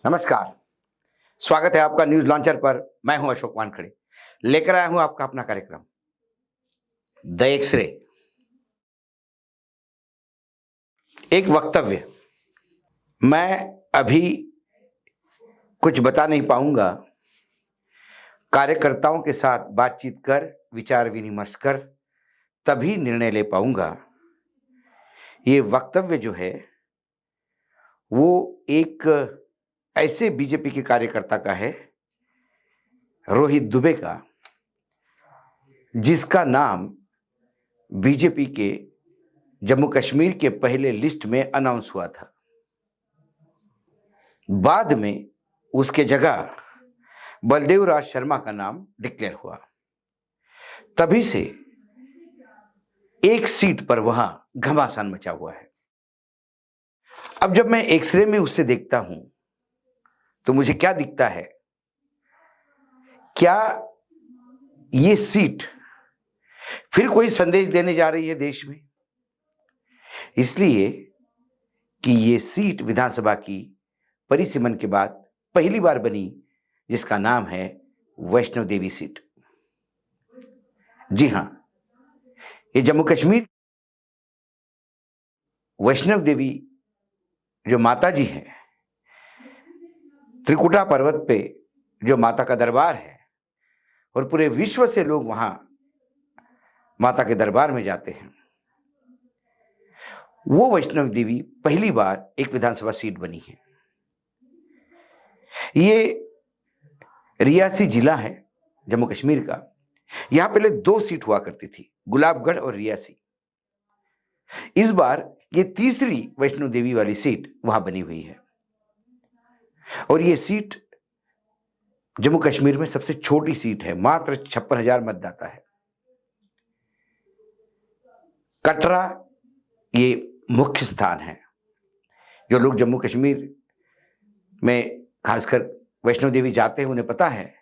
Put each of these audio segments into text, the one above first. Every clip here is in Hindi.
नमस्कार। स्वागत है आपका न्यूज लॉन्चर पर। मैं हूं अशोक वानखड़े। लेकर आया हूं आपका अपना कार्यक्रम द एक्सरे। एक वक्तव्य। मैं अभी कुछ बता नहीं पाऊंगा। कार्यकर्ताओं के साथ बातचीत कर, विचार विनिमर्श कर तभी निर्णय ले पाऊंगा। ये वक्तव्य जो है वो एक ऐसे बीजेपी के कार्यकर्ता का है, रोहित दुबे का, जिसका नाम बीजेपी के जम्मू कश्मीर के पहले लिस्ट में अनाउंस हुआ था। बाद में उसके जगह बलदेव राज शर्मा का नाम डिक्लेयर हुआ। तभी से एक सीट पर वहां घमासान मचा हुआ है। अब जब मैं एक्सरे में उससे देखता हूं तो मुझे क्या दिखता है? क्या ये सीट फिर कोई संदेश देने जा रही है देश में? इसलिए कि ये सीट विधानसभा की परिसीमन के बाद पहली बार बनी, जिसका नाम है वैष्णो देवी सीट। जी हां, ये जम्मू कश्मीर वैष्णव देवी जो माता जी हैं, त्रिकुटा पर्वत पे जो माता का दरबार है और पूरे विश्व से लोग वहां माता के दरबार में जाते हैं, वो वैष्णव देवी पहली बार एक विधानसभा सीट बनी है। ये रियासी जिला है जम्मू कश्मीर का। यहां पहले 2 सीट हुआ करती थी, गुलाबगढ़ और रियासी। इस बार ये तीसरी वैष्णो देवी वाली सीट वहां बनी हुई है और ये सीट जम्मू कश्मीर में सबसे छोटी सीट है। मात्र 56,000 मतदाता है। कटरा ये मुख्य स्थान है। जो लोग जम्मू कश्मीर में खासकर वैष्णो देवी जाते हैं उन्हें पता है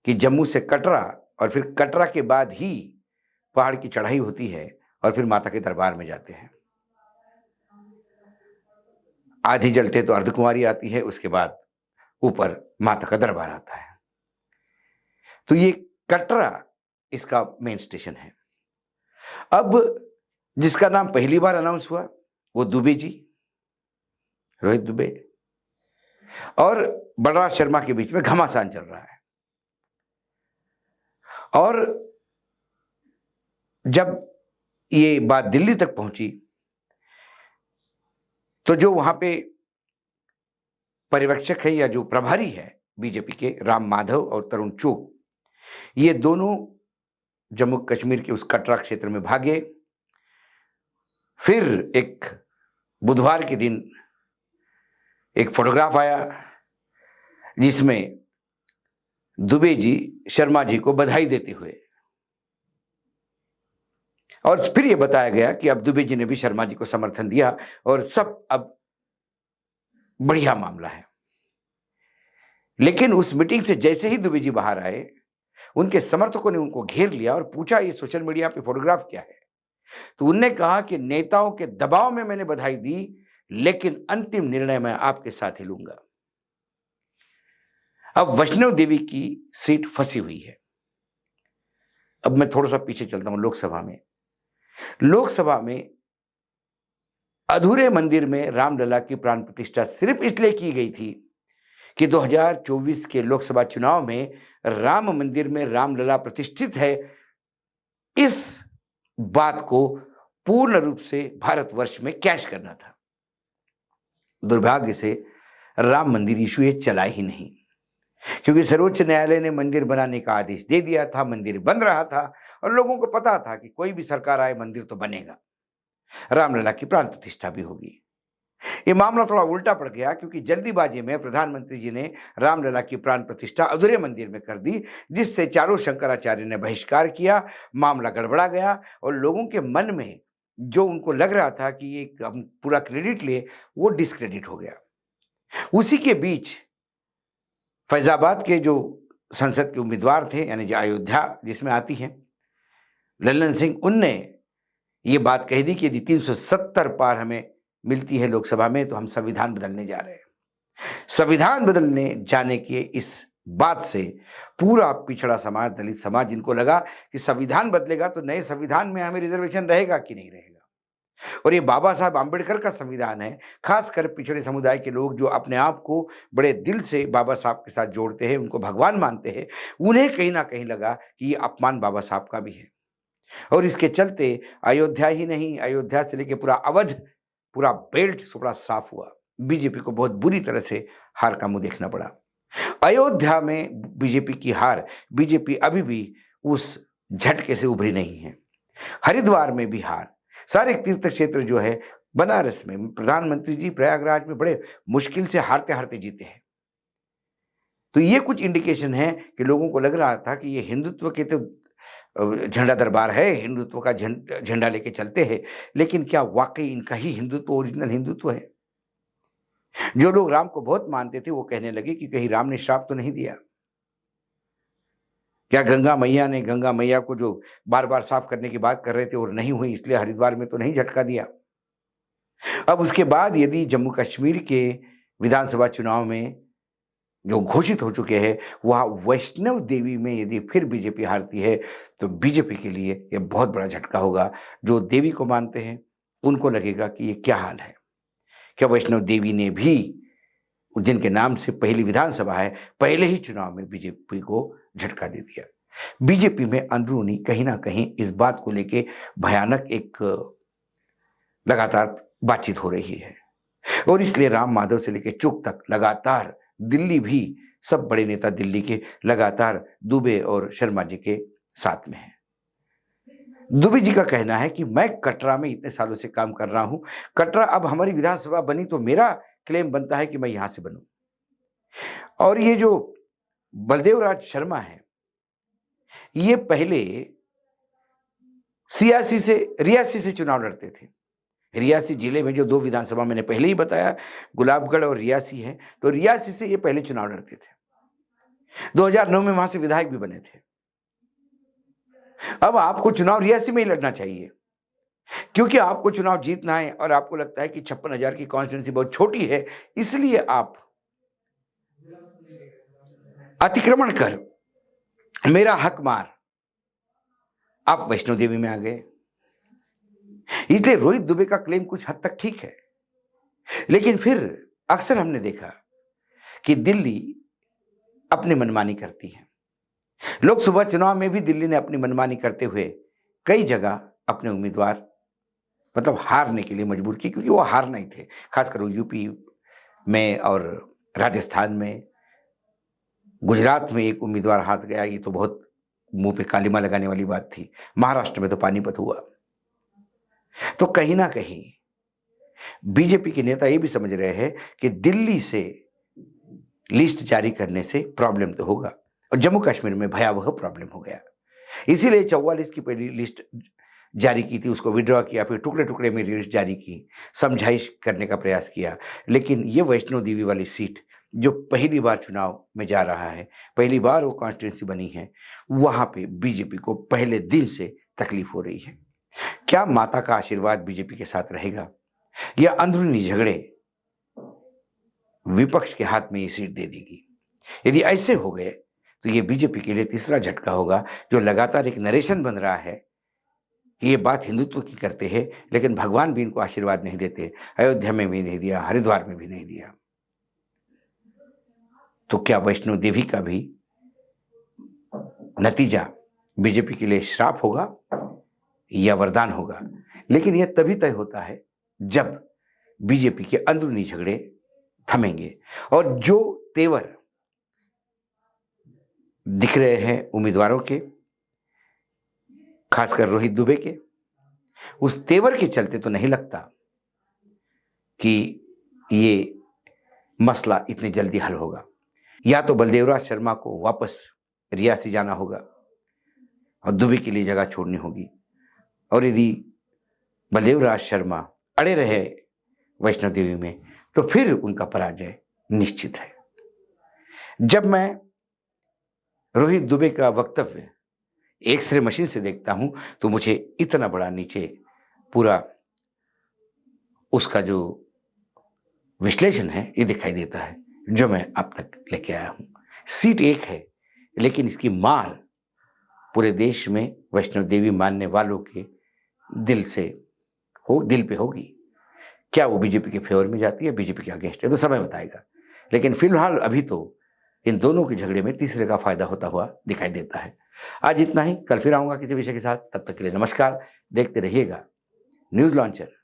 कि जम्मू से कटरा और फिर कटरा के बाद ही पहाड़ की चढ़ाई होती है और फिर माता के दरबार में जाते हैं। आधी जलते तो अर्धकुंवारी आती है, उसके बाद ऊपर माता का दरबार आता है। तो ये कटरा इसका मेन स्टेशन है। अब जिसका नाम पहली बार अनाउंस हुआ वो दुबे जी, रोहित दुबे, और बलराज शर्मा के बीच में घमासान चल रहा है। और जब ये बात दिल्ली तक पहुंची तो जो वहां पे पर्यवेक्षक है या जो प्रभारी है बीजेपी के, राम माधव और तरुण चुग, ये दोनों जम्मू कश्मीर के उस कटरा क्षेत्र में भागे। फिर एक बुधवार के दिन एक फोटोग्राफ आया जिसमें दुबे जी शर्मा जी को बधाई देते हुए, और फिर यह बताया गया कि अब दुबे जी ने भी शर्मा जी को समर्थन दिया और सब अब बढ़िया मामला है। लेकिन उस मीटिंग से जैसे ही दुबे जी बाहर आए, उनके समर्थकों ने उनको घेर लिया और पूछा ये सोशल मीडिया पे फोटोग्राफ क्या है? तो उनने कहा कि नेताओं के दबाव में मैंने बधाई दी, लेकिन अंतिम निर्णय मैं आपके साथ ही लूंगा। अब वैष्णव देवी की सीट फंसी हुई है। अब मैं थोड़ा सा पीछे चलता हूं। लोकसभा में अधूरे मंदिर में रामलला की प्राण प्रतिष्ठा सिर्फ इसलिए की गई थी कि 2024 के लोकसभा चुनाव में राम मंदिर में रामलला प्रतिष्ठित है, इस बात को पूर्ण रूप से भारतवर्ष में कैश करना था। दुर्भाग्य से राम मंदिर इशू ये चला ही नहीं, क्योंकि सर्वोच्च न्यायालय ने मंदिर बनाने का आदेश दे दिया था। मंदिर बन रहा था और लोगों को पता था कि कोई भी सरकार आए मंदिर तो बनेगा, रामलला की प्राण प्रतिष्ठा भी होगी। ये मामला थोड़ा उल्टा पड़ गया क्योंकि जल्दीबाजी में प्रधानमंत्री जी ने रामलला की प्राण प्रतिष्ठा अधूरे मंदिर में कर दी, जिससे चारों शंकराचार्य ने बहिष्कार किया। मामला गड़बड़ा गया और लोगों के मन में जो उनको लग रहा था कि ये हम पूरा क्रेडिट ले, वो डिस्क्रेडिट हो गया। उसी के बीच फैजाबाद के जो संसद के उम्मीदवार थे, यानी जो अयोध्या जिसमें आती है, लल्लन सिंह, उनने ये बात कह दी कि यदि 370 पार हमें मिलती है लोकसभा में तो हम संविधान बदलने जा रहे हैं। संविधान बदलने जाने के इस बात से पूरा पिछड़ा समाज, दलित समाज, जिनको लगा कि संविधान बदलेगा तो नए संविधान में हमें रिजर्वेशन रहेगा कि नहीं रहेगा, और ये बाबा साहब आंबेडकर का संविधान है। खासकर पिछड़े समुदाय के लोग जो अपने आप को बड़े दिल से बाबा साहब के साथ जोड़ते हैं, उनको भगवान मानते हैं, उन्हें कहीं ना कहीं लगा कि ये अपमान बाबा साहब का भी है। और इसके चलते अयोध्या ही नहीं, अयोध्या से लेकर पूरा अवध, पूरा बेल्ट बड़ा साफ हुआ। बीजेपी को बहुत बुरी तरह से हार का मुंह देखना पड़ा। अयोध्या में बीजेपी की हार, बीजेपी अभी भी उस झटके से उभरी नहीं है। हरिद्वार में भी हार, सारे तीर्थ क्षेत्र जो है, बनारस में प्रधानमंत्री जी प्रयागराज में बड़े मुश्किल से हारते हारते जीते हैं। तो ये कुछ इंडिकेशन है कि लोगों को लग रहा था कि ये हिंदुत्व के तो झंडा दरबार है, हिंदुत्व का झंडा लेके चलते हैं, लेकिन क्या वाकई इनका ही हिंदुत्व ओरिजिनल हिंदुत्व है? जो लोग राम को बहुत मानते थे वो कहने लगे कि कहीं राम ने श्राप तो नहीं दिया? क्या गंगा मैया ने, गंगा मैया को जो बार बार साफ करने की बात कर रहे थे और नहीं हुई, इसलिए हरिद्वार में तो नहीं झटका दिया? अब उसके बाद यदि जम्मू कश्मीर के विधानसभा चुनाव में जो घोषित हो चुके हैं, वहां वैष्णव देवी में यदि फिर बीजेपी हारती है तो बीजेपी के लिए यह बहुत बड़ा झटका होगा। जो देवी को मानते हैं उनको लगेगा कि ये क्या हाल है, क्या वैष्णव देवी ने भी, जिनके नाम से पहली विधानसभा है, पहले ही चुनाव में बीजेपी को झटका दे दिया? बीजेपी में अंदरूनी कहीं ना कहीं इस बात को लेके भयानक एक लगातार बातचीत हो रही है, और इसलिए राम माधव से लेकर चुग तक लगातार, दिल्ली भी, सब बड़े नेता दिल्ली के लगातार दुबे और शर्मा जी के साथ में हैं। दुबे जी का कहना है कि मैं कटरा में इतने सालों से काम कर रहा हूं, कटरा अब हमारी विधानसभा बनी तो मेरा क्लेम बनता है कि मैं यहां से बनूं। और ये जो बलदेव राज शर्मा है, ये पहले रियासी से चुनाव लड़ते थे। रियासी जिले में जो दो विधानसभा मैंने पहले ही बताया, गुलाबगढ़ और रियासी है, तो रियासी से ये पहले चुनाव लड़ते थे। 2009 में वहां से विधायक भी बने थे। अब आपको चुनाव रियासी में ही लड़ना चाहिए, क्योंकि आपको चुनाव जीतना है और आपको लगता है कि 56,000 की कॉन्स्टिट्यूंसी बहुत छोटी है, इसलिए आप अतिक्रमण कर मेरा हक मार आप वैष्णो देवी में आ गए। इसलिए रोहित दुबे का क्लेम कुछ हद तक ठीक है, लेकिन फिर अक्सर हमने देखा कि दिल्ली अपनी मनमानी करती है। लोकसभा चुनाव में भी दिल्ली ने अपनी मनमानी करते हुए कई जगह अपने उम्मीदवार मतलब हारने के लिए मजबूर किए, क्योंकि वो हार नहीं थे। खासकर वो यूपी में और राजस्थान में, गुजरात में एक उम्मीदवार हार गया, ये तो बहुत मुंह पे कालिमा लगाने वाली बात थी। महाराष्ट्र में तो पानीपत हुआ। तो कहीं ना कहीं बीजेपी के नेता ये भी समझ रहे हैं कि दिल्ली से लिस्ट जारी करने से प्रॉब्लम तो होगा, और जम्मू कश्मीर में भयावह प्रॉब्लम हो गया। इसीलिए 44 की पहली लिस्ट जारी की थी, उसको विड्रॉ किया, फिर टुकड़े टुकड़े में लिस्ट जारी की, समझाइश करने का प्रयास किया। लेकिन ये वैष्णो देवी वाली सीट जो पहली बार चुनाव में जा रहा है, पहली बार वो कॉन्स्टिट्यूंसी बनी है, वहां पे बीजेपी को पहले दिन से तकलीफ हो रही है। क्या माता का आशीर्वाद बीजेपी के साथ रहेगा, या अंदरूनी झगड़े विपक्ष के हाथ में ये सीट दे देगी? यदि ऐसे हो गए तो ये बीजेपी के लिए तीसरा झटका होगा, जो लगातार एक नरेशन बन रहा है कि ये बात हिंदुत्व की करते हैं, लेकिन भगवान भी इनको आशीर्वाद नहीं देते। अयोध्या में भी नहीं दिया, हरिद्वार में भी नहीं दिया। तो क्या वैष्णो देवी का भी नतीजा बीजेपी के लिए श्राप होगा या वरदान होगा? लेकिन यह तभी तय होता है जब बीजेपी के अंदरूनी झगड़े थमेंगे, और जो तेवर दिख रहे हैं उम्मीदवारों के, खासकर रोहित दुबे के, उस तेवर के चलते तो नहीं लगता कि ये मसला इतनी जल्दी हल होगा। या तो बलदेवराज शर्मा को वापस रियासी जाना होगा और दुबे के लिए जगह छोड़नी होगी, और यदि बलदेवराज शर्मा अड़े रहे वैष्णो देवी में तो फिर उनका पराजय निश्चित है। जब मैं रोहित दुबे का वक्तव्य एक्सरे मशीन से देखता हूं तो मुझे इतना बड़ा नीचे पूरा उसका जो विश्लेषण है ये दिखाई देता है जो मैं आप तक लेके आया हूँ। सीट एक है, लेकिन इसकी मार पूरे देश में वैष्णो देवी मानने वालों के दिल पे होगी। क्या वो बीजेपी के फेवर में जाती है, बीजेपी के अगेंस्ट है, तो समय बताएगा। लेकिन फिलहाल अभी तो इन दोनों के झगड़े में तीसरे का फायदा होता हुआ दिखाई देता है। आज इतना ही, कल फिर आऊंगा किसी विषय के साथ। तब तक के लिए नमस्कार। देखते रहिएगा न्यूज लॉन्चर।